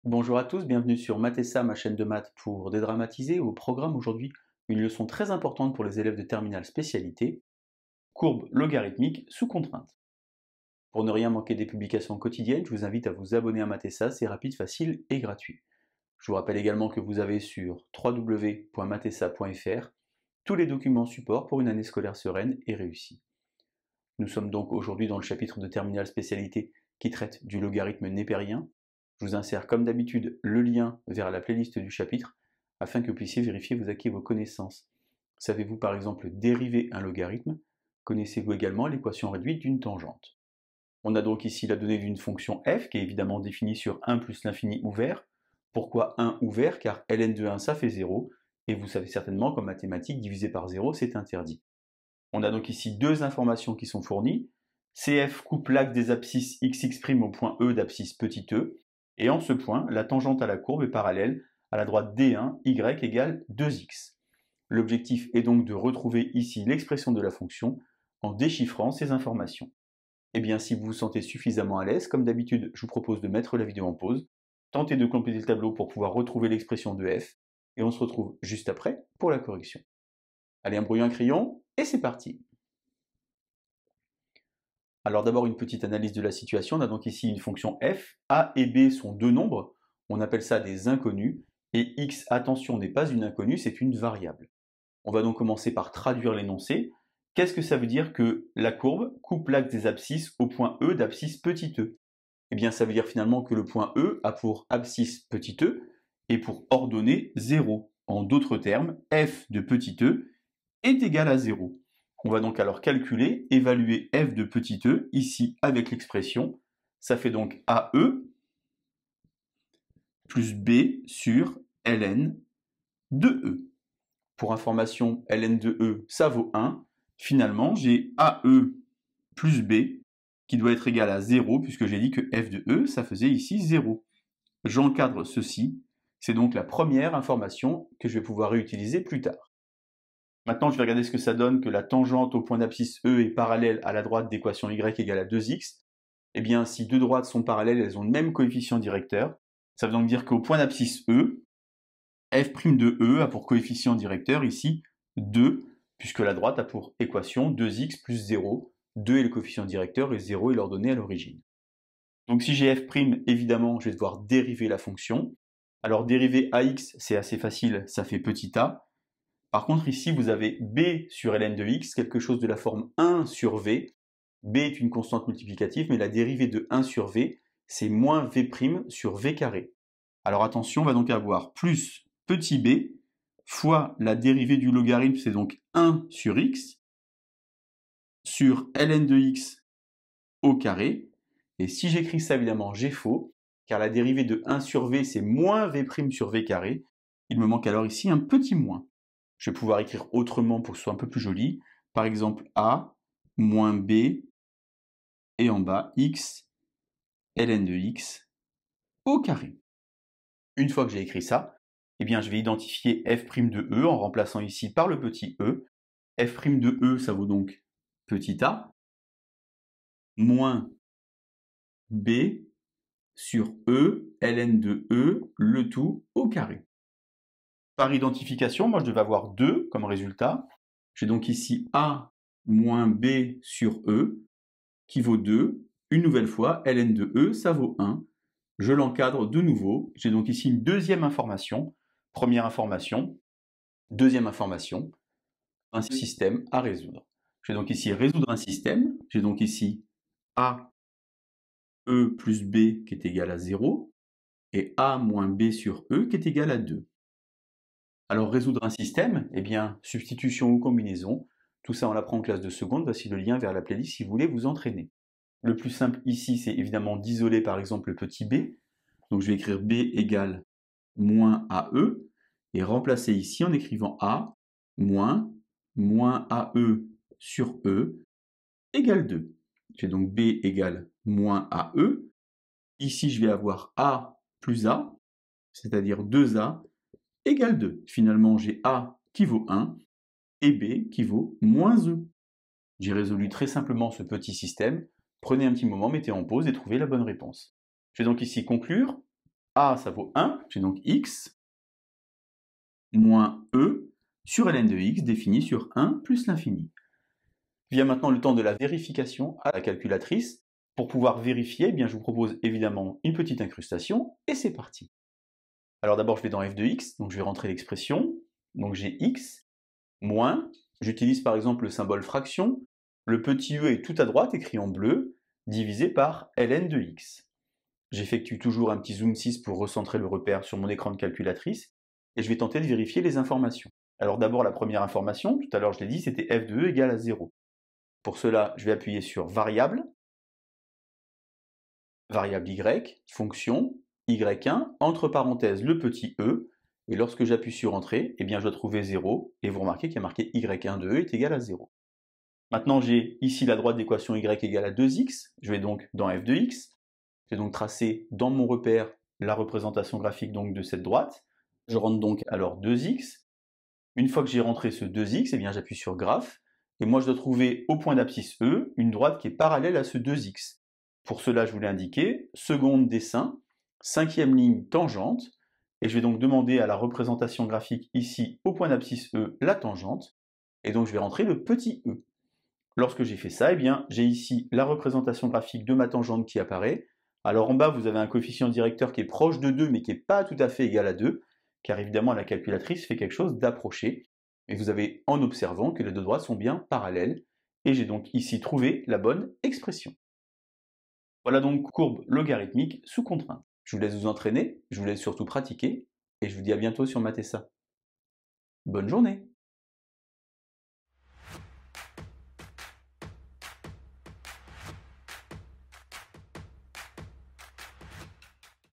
Bonjour à tous, bienvenue sur Mathessa, ma chaîne de maths pour dédramatiser. Au programme aujourd'hui, une leçon très importante pour les élèves de terminale spécialité, courbe logarithmique sous contrainte. Pour ne rien manquer des publications quotidiennes, je vous invite à vous abonner à Mathessa, c'est rapide, facile et gratuit. Je vous rappelle également que vous avez sur www.mathessa.fr tous les documents support pour une année scolaire sereine et réussie. Nous sommes donc aujourd'hui dans le chapitre de terminale spécialité qui traite du logarithme népérien. Je vous insère comme d'habitude le lien vers la playlist du chapitre afin que vous puissiez vérifier vos acquis et vos connaissances. Savez-vous par exemple dériver un logarithme? Connaissez-vous également l'équation réduite d'une tangente? On a donc ici la donnée d'une fonction f qui est évidemment définie sur 1 plus l'infini ouvert. Pourquoi 1 ouvert? Car ln de 1 ça fait 0 et vous savez certainement qu'en mathématiques diviser par 0 c'est interdit. On a donc ici deux informations qui sont fournies. CF coupe l'axe des abscisses xx' au point E d'abscisse petit e, et en ce point, la tangente à la courbe est parallèle à la droite D1, y égale 2x. L'objectif est donc de retrouver ici l'expression de la fonction en déchiffrant ces informations. Et bien si vous vous sentez suffisamment à l'aise, comme d'habitude, je vous propose de mettre la vidéo en pause, tentez de compléter le tableau pour pouvoir retrouver l'expression de f, et on se retrouve juste après pour la correction. Allez, un brouillon, un crayon, et c'est parti! Alors d'abord une petite analyse de la situation, on a donc ici une fonction f, a et b sont deux nombres, on appelle ça des inconnus, et x, attention, n'est pas une inconnue, c'est une variable. On va donc commencer par traduire l'énoncé. Qu'est-ce que ça veut dire que la courbe coupe l'axe des abscisses au point E d'abscisse petit e? Eh bien ça veut dire finalement que le point E a pour abscisse petit e et pour ordonnée 0. En d'autres termes, f de petit e est égal à 0. On va donc alors calculer, évaluer f de petit e, ici avec l'expression, ça fait donc AE plus B sur ln de E. Pour information, ln de E, ça vaut 1. Finalement, j'ai AE plus B qui doit être égal à 0, puisque j'ai dit que f de E, ça faisait ici 0. J'encadre ceci, c'est donc la première information que je vais pouvoir réutiliser plus tard. Maintenant, je vais regarder ce que ça donne que la tangente au point d'abscisse E est parallèle à la droite d'équation y égale à 2x. Eh bien, si deux droites sont parallèles, elles ont le même coefficient directeur. Ça veut donc dire qu'au point d'abscisse E, f' de E a pour coefficient directeur ici 2, puisque la droite a pour équation 2x plus 0. 2 est le coefficient directeur et 0 est l'ordonnée à l'origine. Donc si j'ai f', évidemment, je vais devoir dériver la fonction. Alors dériver ax, c'est assez facile, ça fait petit a. Par contre, ici, vous avez b sur ln de x, quelque chose de la forme 1 sur v. B est une constante multiplicative, mais la dérivée de 1 sur v, c'est moins v' sur v carré. Alors attention, on va donc avoir plus petit b fois la dérivée du logarithme, c'est donc 1 sur x, sur ln de x au carré. Et si j'écris ça, évidemment, j'ai faux, car la dérivée de 1 sur v, c'est moins v' sur v carré. Il me manque alors ici un petit moins. Je vais pouvoir écrire autrement pour que ce soit un peu plus joli. Par exemple, a moins b, et en bas, x, ln de x au carré. Une fois que j'ai écrit ça, eh bien, je vais identifier f' de e en remplaçant ici par le petit e. f' de e, ça vaut donc petit a, moins b sur e, ln de e, le tout au carré. Par identification, moi je devais avoir 2 comme résultat. J'ai donc ici a moins b sur e, qui vaut 2. Une nouvelle fois, ln de e, ça vaut 1. Je l'encadre de nouveau. J'ai donc ici une deuxième information. Première information, deuxième information, un système à résoudre. Je vais donc ici résoudre un système. J'ai donc ici a e plus b qui est égal à 0 et a moins b sur e qui est égal à 2. Alors résoudre un système, eh bien substitution ou combinaison, tout ça on l'apprend en classe de seconde, voici le lien vers la playlist si vous voulez vous entraîner. Le plus simple ici, c'est évidemment d'isoler par exemple le petit b. Donc je vais écrire b égale moins AE, et remplacer ici en écrivant a moins AE sur E égale 2. J'ai donc b égale moins AE. Ici, je vais avoir a plus a, c'est-à-dire 2a égale 2. Finalement, j'ai a qui vaut 1 et b qui vaut moins e. J'ai résolu très simplement ce petit système. Prenez un petit moment, mettez en pause et trouvez la bonne réponse. Je vais donc ici conclure. A, ça vaut 1, j'ai donc x moins e sur ln de x défini sur 1 plus l'infini. Vient maintenant le temps de la vérification à la calculatrice. Pour pouvoir vérifier, eh bien, je vous propose évidemment une petite incrustation, et c'est parti. Alors d'abord, je vais dans f de x, donc je vais rentrer l'expression, donc j'ai x moins, j'utilise par exemple le symbole fraction, le petit e est tout à droite, écrit en bleu, divisé par ln de x. J'effectue toujours un petit zoom 6 pour recentrer le repère sur mon écran de calculatrice, et je vais tenter de vérifier les informations. Alors d'abord, la première information, tout à l'heure je l'ai dit, c'était f de e égale à 0. Pour cela, je vais appuyer sur variable, variable y, fonction, y1, entre parenthèses le petit e, et lorsque j'appuie sur entrée, eh bien je dois trouver 0, et vous remarquez qu'il y a marqué y1 de e est égal à 0. Maintenant j'ai ici la droite d'équation y égale à 2x, je vais donc dans f de x, je vais donc tracer dans mon repère la représentation graphique donc de cette droite, je rentre donc alors 2x, une fois que j'ai rentré ce 2x, eh bien j'appuie sur graphe, et moi je dois trouver au point d'abscisse E une droite qui est parallèle à ce 2x. Pour cela, je vous l'ai indiqué, seconde dessin, cinquième ligne tangente, et je vais donc demander à la représentation graphique ici au point d'abscisse E la tangente, et donc je vais rentrer le petit e. Lorsque j'ai fait ça, eh bien j'ai ici la représentation graphique de ma tangente qui apparaît. Alors en bas, vous avez un coefficient directeur qui est proche de 2, mais qui n'est pas tout à fait égal à 2, car évidemment la calculatrice fait quelque chose d'approché, et vous avez en observant que les deux droites sont bien parallèles, et j'ai donc ici trouvé la bonne expression. Voilà donc courbe logarithmique sous contrainte. Je vous laisse vous entraîner, je vous laisse surtout pratiquer, et je vous dis à bientôt sur Mathessa. Bonne journée!